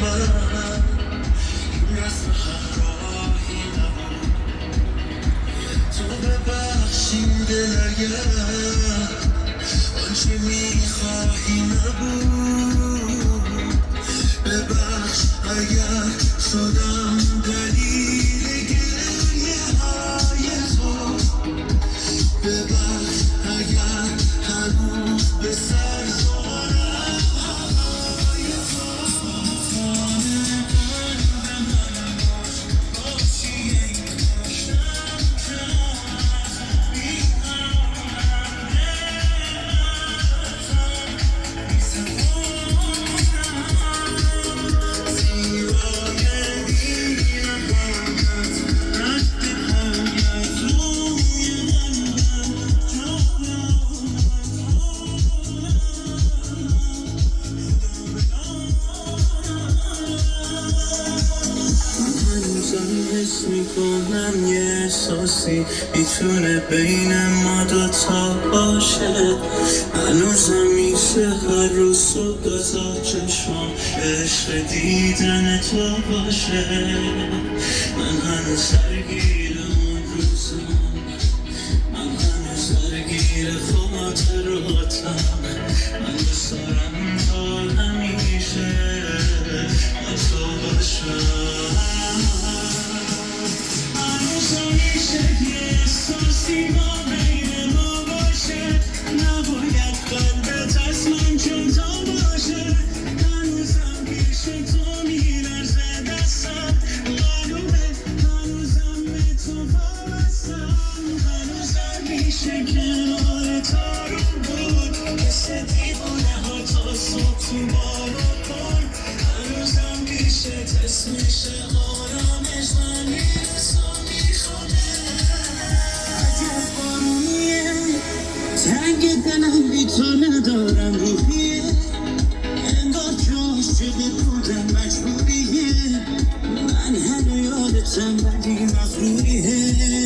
من این رسم همراهی نبود تو ببخشین دل اگر آنچه میخواهی نبود ببخش اگر شدم دلیل گریه های تو ببخش اگر هنوز به سر زارم هوای تو باشی ای کاشتم کنارت حس میکنم یه احساسی میتونه بین ما دوتا باشه هنوزم میشه هر روز صبح دوتا چشمام عشق دیدن تو باشه من هنوز درگیر اون روزم من هنوز درگیر خاطراتم من دوست دارم تا همیشه با تو باشم همیشه یه احساسی با بین ما باشه نباید قلبت از من جدا باشه هنوزم پیش تو میلرزه دستم معلومه هنوزم به تو وابستم هنوزم میشه کنار تارو بود مثل دیوانه ها تا صبح تو بالکن هنوزم پیشه تست میشه آرامش من میرسم تنگ دلم بی تو ندارم روحیه انگار که عاشق بودم مجبوریه من هنو یادتم ولی مغروریه